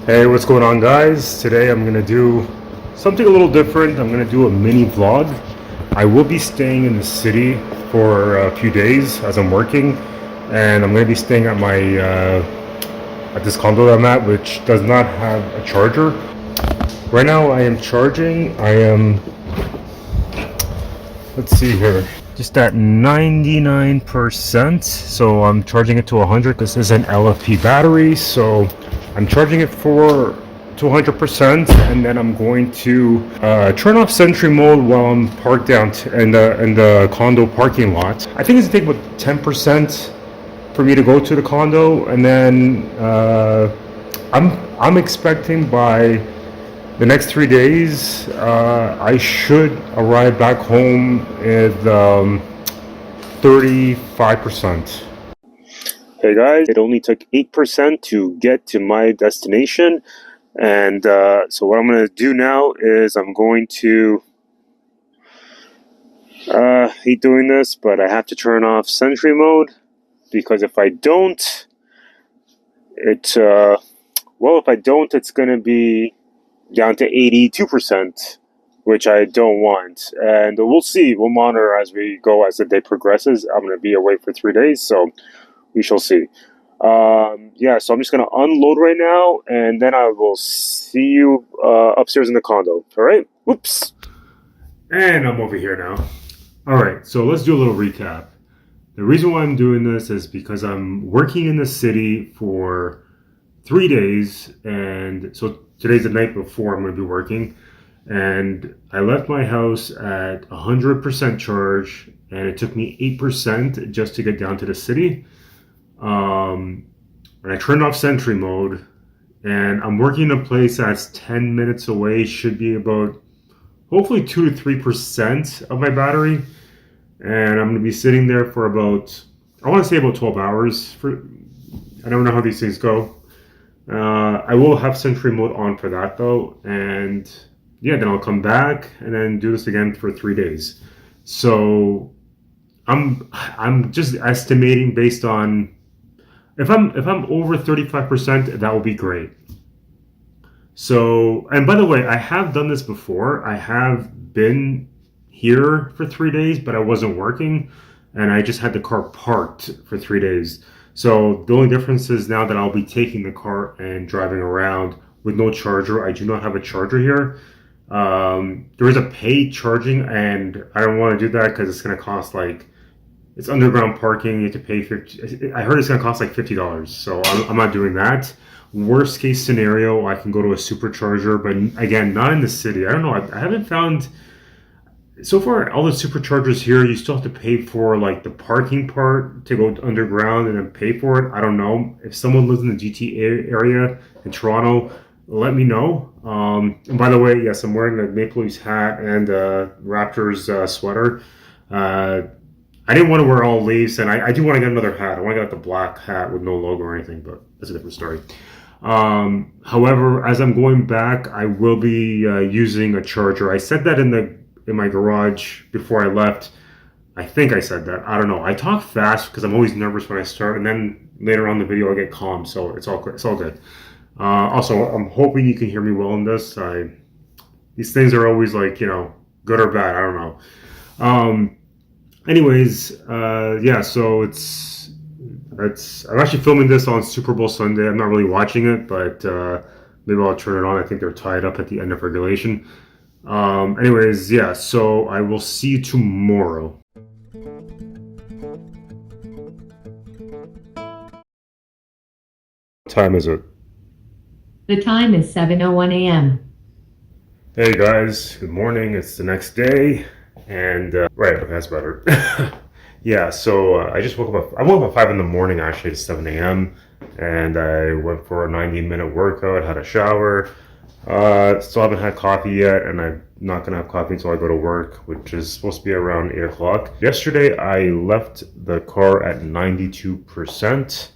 Hey, what's going on, guys? Today I'm gonna do something a little different. I'm gonna do a mini vlog. I will be staying in the city for a few days as I'm working, and I'm gonna be staying at my at this condo that I'm at, which does not have a charger. Right now, I am charging. I am, let's see here, just at 99%. So I'm charging it to 100. This is an LFP battery, so I'm charging it to 100%, and then I'm going to turn off Sentry mode while I'm parked down in the condo parking lot. I think it's gonna take about 10% for me to go to the condo, and then I'm expecting by the next 3 days I should arrive back home at 35%. Hey guys, it only took 8% to get to my destination, and so what I'm going to do now is I'm going to hate doing this, but I have to turn off Sentry mode, because if I don't, it's going to be down to 82%, which I don't want. And we'll see. We'll monitor as we go as the day progresses. I'm going to be away for 3 days, so we shall see. Yeah, so I'm just going to unload right now, and then I will see you upstairs in the condo. All right? Oops. And I'm over here now. All right, so let's do a little recap. The reason why I'm doing this is because I'm working in the city for 3 days, and so today's the night before I'm going to be working, and I left my house at 100% charge, and it took me 8% just to get down to the city. And I turned off Sentry mode, and I'm working in a place that's 10 minutes away, should be about hopefully 2 to 3% of my battery, and I'm going to be sitting there for about, I want to say about 12 hours. I don't know how these things go. I will have Sentry mode on for that though, and yeah, then I'll come back and then do this again for 3 days. So I'm just estimating based on, if I'm over 35%, that will be great. So, and by the way, I have done this before. I have been here for 3 days, but I wasn't working, and I just had the car parked for 3 days. So the only difference is now that I'll be taking the car and driving around with no charger. I do not have a charger here. There is a paid charging, and I don't want to do that because it's going to cost like, it's underground parking. You have to pay I heard it's going to cost like $50. So I'm not doing that. Worst case scenario, I can go to a supercharger, but again, not in the city. I don't know. I haven't found. So far, all the superchargers here, you still have to pay for like the parking part to go underground and then pay for it. I don't know. If someone lives in the GTA area in Toronto, let me know. And by the way, yes, I'm wearing a Maple Leafs hat and Raptors sweater. I didn't want to wear all Leafs, and I do want to get another hat. I want to get the black hat with no logo or anything, but that's a different story. However, as I'm going back, I will be using a charger. I said that in my garage before I left. I think I said that. I don't know. I talk fast because I'm always nervous when I start, and then later on in the video I get calm, so it's all good. Also, I'm hoping you can hear me well in this. These things are always like, good or bad. I don't know. Anyways, yeah. So I'm actually filming this on Super Bowl Sunday. I'm not really watching it, but maybe I'll turn it on. I think they're tied up at the end of regulation. Anyways, yeah, so I will see you tomorrow. What time is it? The time is 7:01 a.m. Hey guys, good morning. It's the next day, and right, okay, that's better. Yeah, so I just woke up. I woke up at 5 in the morning, actually, at 7 a.m., and I went for a 90-minute workout, had a shower. Still haven't had coffee yet, and I'm not gonna have coffee until I go to work, which is supposed to be around 8 o'clock. Yesterday, I left the car at 92%.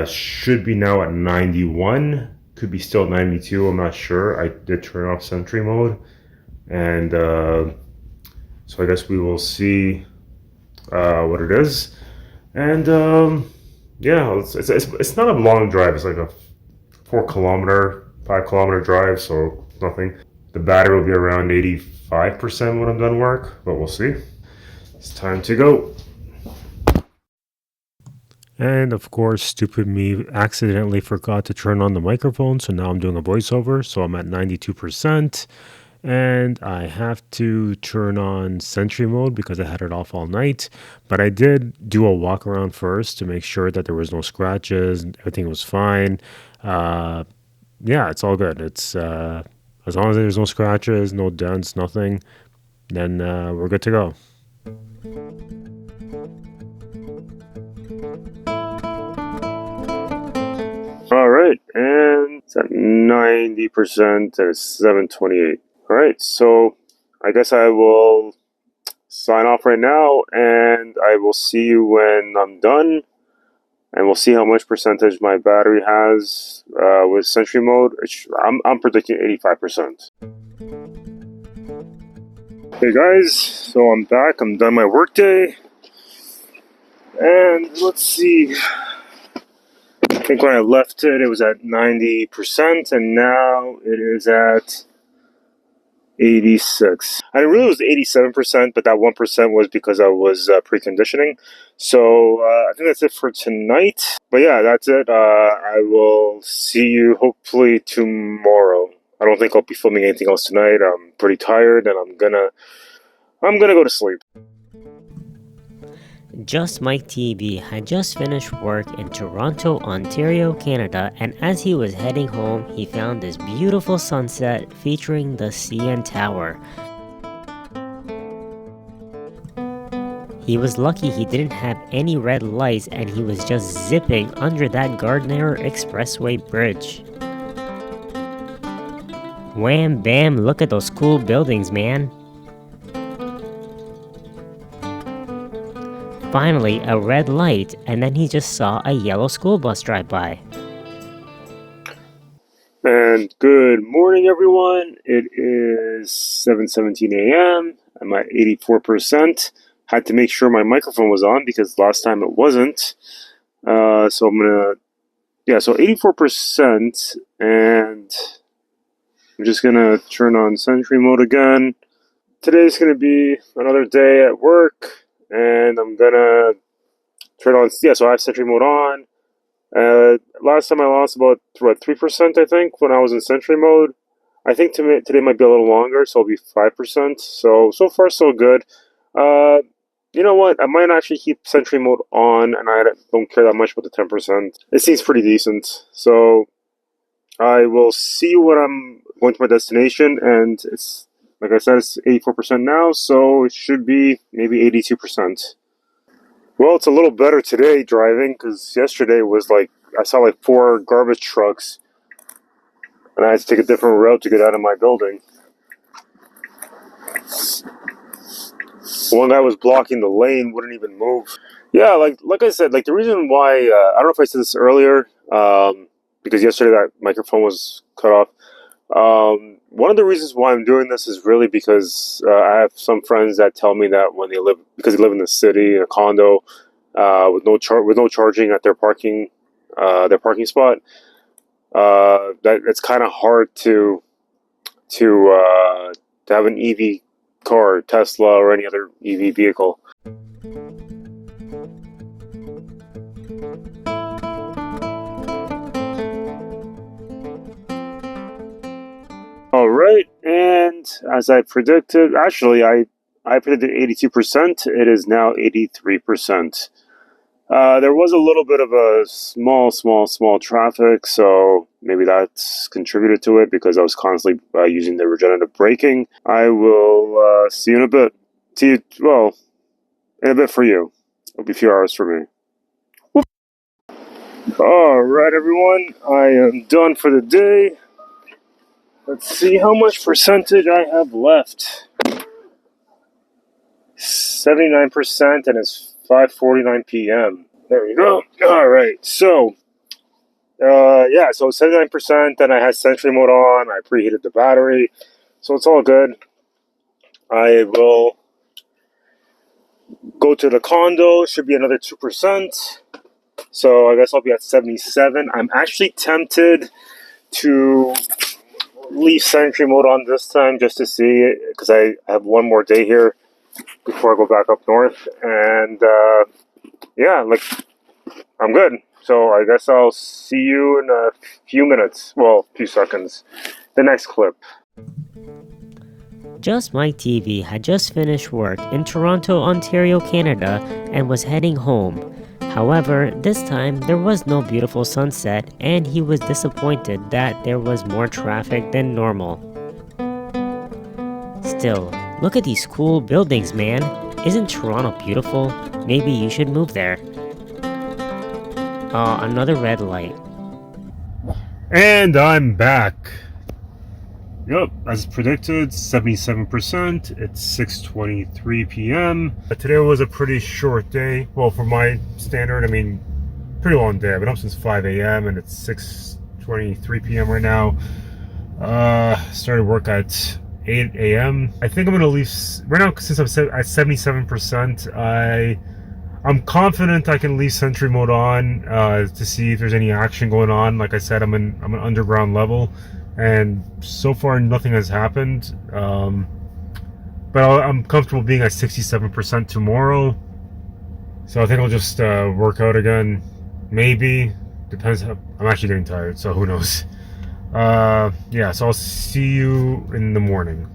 Should be now at 91. Could be still 92. I'm not sure. I did turn off Sentry mode, and so I guess we will see what it is. And yeah, it's not a long drive. It's like a 4 kilometer, 5 kilometer drive, so nothing. The battery will be around 85% when I'm done work, but we'll see. It's time to go. And of course, stupid me accidentally forgot to turn on the microphone, so now I'm doing a voiceover, so I'm at 92%. And I have to turn on Sentry mode because I had it off all night. But I did do a walk around first to make sure that there was no scratches, everything was fine. Yeah, it's all good. It's as long as there's no scratches, no dents, nothing, then we're good to go. All right, and it's at 90% and it's 7:28. All right, so I guess I will sign off right now, and I will see you when I'm done, and we'll see how much percentage my battery has with Sentry mode. I'm predicting 85%. Hey guys, so I'm back. I'm done my workday, and let's see. I think when I left it, it was at 90%, and now it is at 86. I really was 87%, but that 1% was because I was preconditioning. So I think that's it for tonight. But yeah, that's it. I will see you hopefully tomorrow. I don't think I'll be filming anything else tonight. I'm pretty tired, and I'm gonna go to sleep. Just Mike TV had just finished work in Toronto, Ontario, Canada, and as he was heading home, he found this beautiful sunset featuring the CN Tower. He was lucky he didn't have any red lights and he was just zipping under that Gardner Expressway bridge. Wham bam, look at those cool buildings, man. Finally, a red light, and then he just saw a yellow school bus drive by. And good morning, everyone. It is 7:17 a.m. I'm at 84%. Had to make sure my microphone was on because last time it wasn't. So I'm so 84%, and I'm just gonna turn on Sentry mode again. Today's gonna be another day at work, and I'm gonna turn on. Yeah, so I have Sentry mode on. Last time I lost about 3%, I think, when I was in Sentry mode. I think today might be a little longer, so it'll be 5%. So far so good. You know what? I might actually keep Sentry mode on, and I don't care that much about the 10%. It seems pretty decent. So I will see when I'm going to my destination, and it's like I said, it's 84% now, so it should be maybe 82%. Well, it's a little better today driving because yesterday was like I saw like 4 garbage trucks, and I had to take a different route to get out of my building. One guy was blocking the lane, wouldn't even move. Yeah, like I said, like the reason why I don't know if I said this earlier, because yesterday that microphone was cut off. One of the reasons why I'm doing this is really because I have some friends that tell me that when they live in the city, in a condo, with no charging at their parking spot, that it's kind of hard to have an EV car, Tesla, or any other EV vehicle. All right, and as I predicted, actually, I predicted 82%. It is now 83%. There was a little bit of a small traffic, so maybe that's contributed to it because I was constantly using the regenerative braking. I will see you in a bit. See you, well, in a bit for you. It'll be a few hours for me. Whoop. All right, everyone, I am done for the day. Let's see how much percentage I have left. 79%, and it's 5:49 p.m. There we go. All right, so so 79%. Then I had Sentry mode on. I preheated the battery, so it's all good. I will go to the condo. Should be another 2%. So I guess I'll be at 77. I'm actually tempted to leave Sentry mode on this time just to see it, because I have one more day here before I go back up north, and yeah, like, I'm good. So I guess I'll see you in a few minutes, well, a few seconds, the next clip. Just Mike TV had just finished work in Toronto, Ontario, Canada, and was heading home. However, this time there was no beautiful sunset, and he was disappointed that there was more traffic than normal. Still, look at these cool buildings, man. Isn't Toronto beautiful? Maybe you should move there. Another red light. And I'm back. Yep, as predicted, 77%. It's 6:23 p.m. Today was a pretty short day. Well, for my standard, I mean, pretty long day. I've been up since 5 a.m. and it's 6:23 p.m. right now. Started work at 8 a.m. I think I'm gonna leave right now since I'm at 77%. I'm confident I can leave Sentry mode on to see if there's any action going on. Like I said, I'm an underground level, and so far nothing has happened. But I'm comfortable being at 67% tomorrow. So I think I'll just work out again. Maybe. Depends. I'm actually getting tired, so who knows. Yeah, so I'll see you in the morning.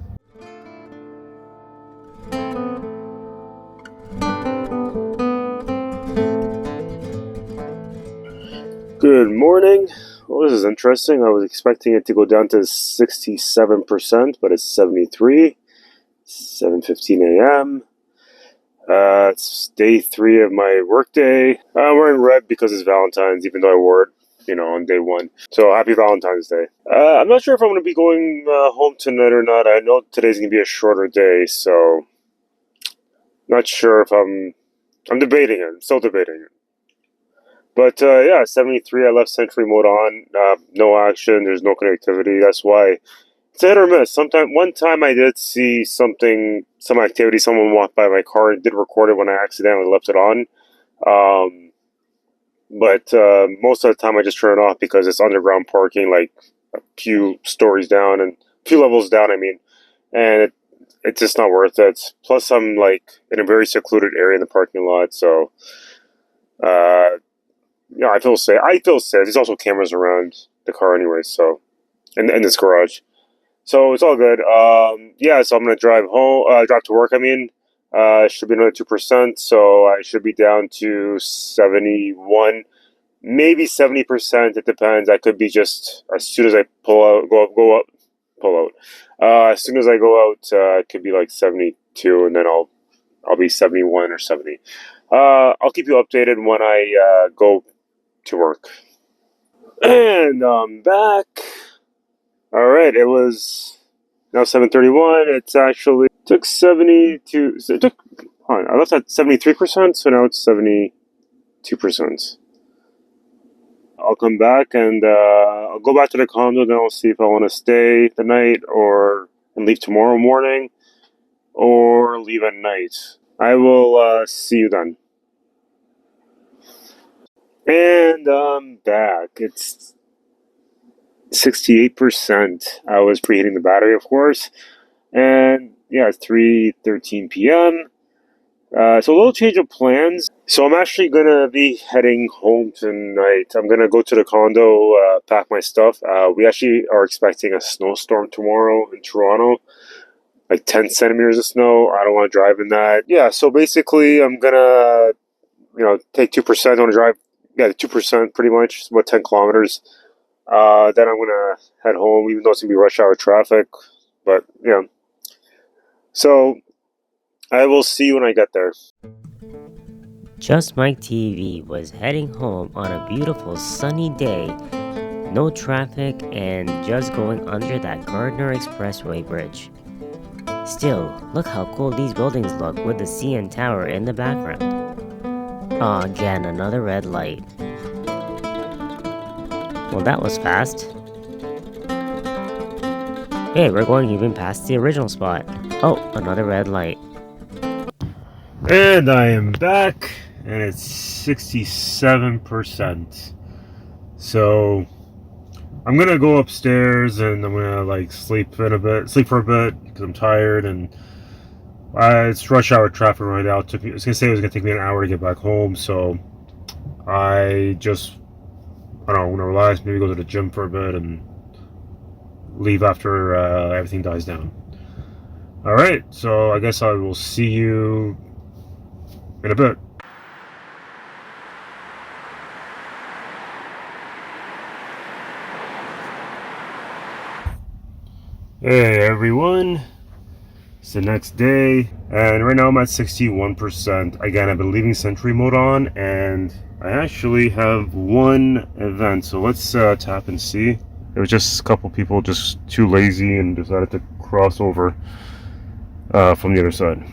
Good morning. Well, this is interesting. I was expecting it to go down to 67%, but it's 73. 7:15 a.m. It's day 3 of my workday. I'm wearing red because it's Valentine's, even though I wore it, on day 1. So happy Valentine's Day. I'm not sure if I'm going to be going home tonight or not. I know today's going to be a shorter day, so not sure if I'm debating it. I'm still debating it. But yeah, 73, I left Sentry mode on. No action, there's no connectivity. That's why it's a hit or miss. One time I did see some activity. Someone walked by my car and did record it when I accidentally left it on. But most of the time I just turn it off because it's underground parking, like a few stories down and a few levels down, I mean. And it's just not worth it. Plus I'm like in a very secluded area in the parking lot, so I feel safe. There's also cameras around the car anyway, so in this garage. So it's all good. Yeah, so I'm gonna drive to work. I mean, should be another 2%, so I should be down to 71, maybe 70%. It depends. I could be just as soon as I pull out. As soon as I go out, it could be like 72, and then I'll be 71 or 70. I'll keep you updated when I go to work. And I'm back. All right, it was now 7:31. It's actually took 72. So I left at 73%, so now it's 72%. I'll come back and I'll go back to the condo. Then I'll see if I want to stay the night and leave tomorrow morning, or leave at night. I will see you then. And I'm back. It's 68%. I was preheating the battery, of course. And yeah, it's 3:13 p.m. So a little change of plans. So I'm actually going to be heading home tonight. I'm going to go to the condo, pack my stuff. We actually are expecting a snowstorm tomorrow in Toronto. Like 10 centimeters of snow. I don't want to drive in that. Yeah, so basically I'm going to, take 2%. I want to drive, 2% pretty much, about 10 kilometers. Then I'm going to head home, even though it's going to be rush hour traffic. But, yeah. So I will see you when I get there. Just Mike TV was heading home on a beautiful sunny day. No traffic and just going under that Gardner Expressway bridge. Still, look how cool these buildings look with the CN Tower in the background. Again, another red light. Well, that was fast. Hey, we're going even past the original spot. Oh, another red light. And I am back, and it's 67%. So I'm gonna go upstairs and I'm gonna like sleep for a bit because I'm tired, and it's rush hour traffic right now. I was gonna say it was gonna take me an hour to get back home, so I don't know, I'm gonna relax, maybe go to the gym for a bit and leave after everything dies down. All right, so I guess I will see you in a bit. Hey everyone, it's the next day, and right now I'm at 61%. Again, I've been leaving Sentry mode on, and I actually have one event, so let's tap and see. It was just a couple people just too lazy and decided to cross over from the other side.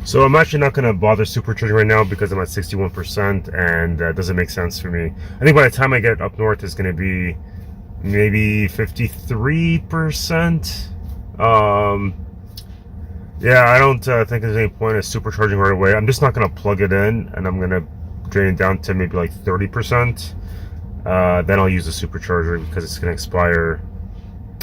So I'm actually not going to bother supercharging right now because I'm at 61%, and that doesn't make sense for me. I think by the time I get up north, it's going to be maybe 53%. Yeah, I don't think there's any point in supercharging right away. I'm just not going to plug it in, and I'm going to drain it down to maybe like 30%. Then I'll use the supercharger because it's going to expire.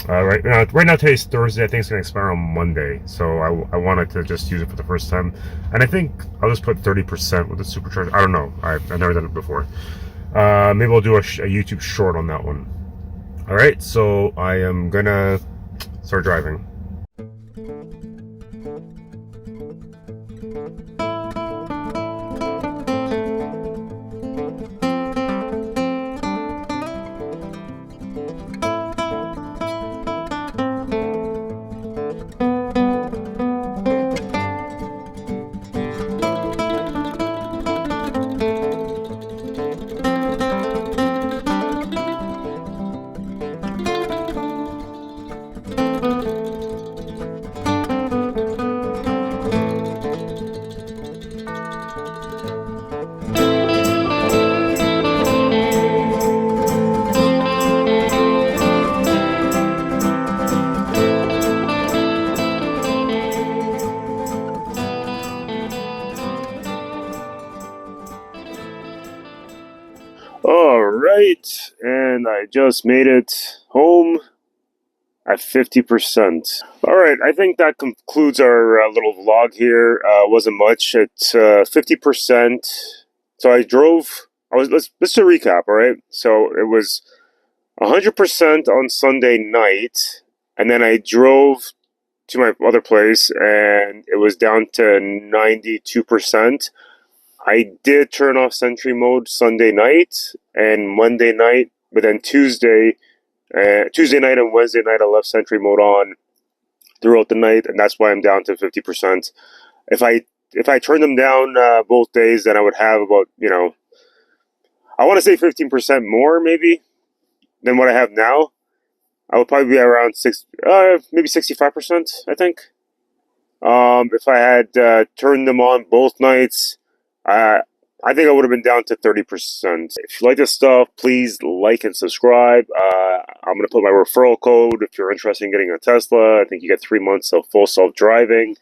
Right now today's Thursday. I think it's going to expire on Monday. So I wanted to just use it for the first time. And I think I'll just put 30% with the supercharger. I don't know. I've never done it before. Maybe I'll do a YouTube short on that one. All right, so I am gonna start driving. All right, and I just made it home at 50%. All right, I think that concludes our little vlog here. Wasn't much at 50%. So I drove. Let's just recap. All right, so it was 100% on Sunday night, and then I drove to my other place, and it was down to 92%. I did turn off Sentry mode Sunday night and Monday night, but then Tuesday night and Wednesday night I left Sentry mode on throughout the night, and that's why I'm down to 50%. If I turned them down both days, then I would have about, I want to say 15% more maybe than what I have now. I would probably be around maybe 65%, I think. If I had turned them on both nights, I think I would have been down to 30%. If you like this stuff, please like and subscribe. I'm going to put my referral code if you're interested in getting a Tesla. I think you get 3 months of full self-driving.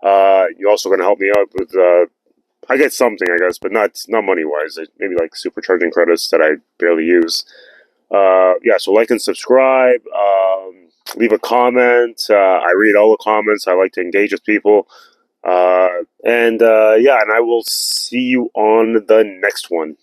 You're also going to help me out with, I get something, I guess, but not money-wise. Maybe like supercharging credits that I barely use. Yeah, so like and subscribe. Leave a comment. I read all the comments. I like to engage with people. Yeah, and I will see you on the next one.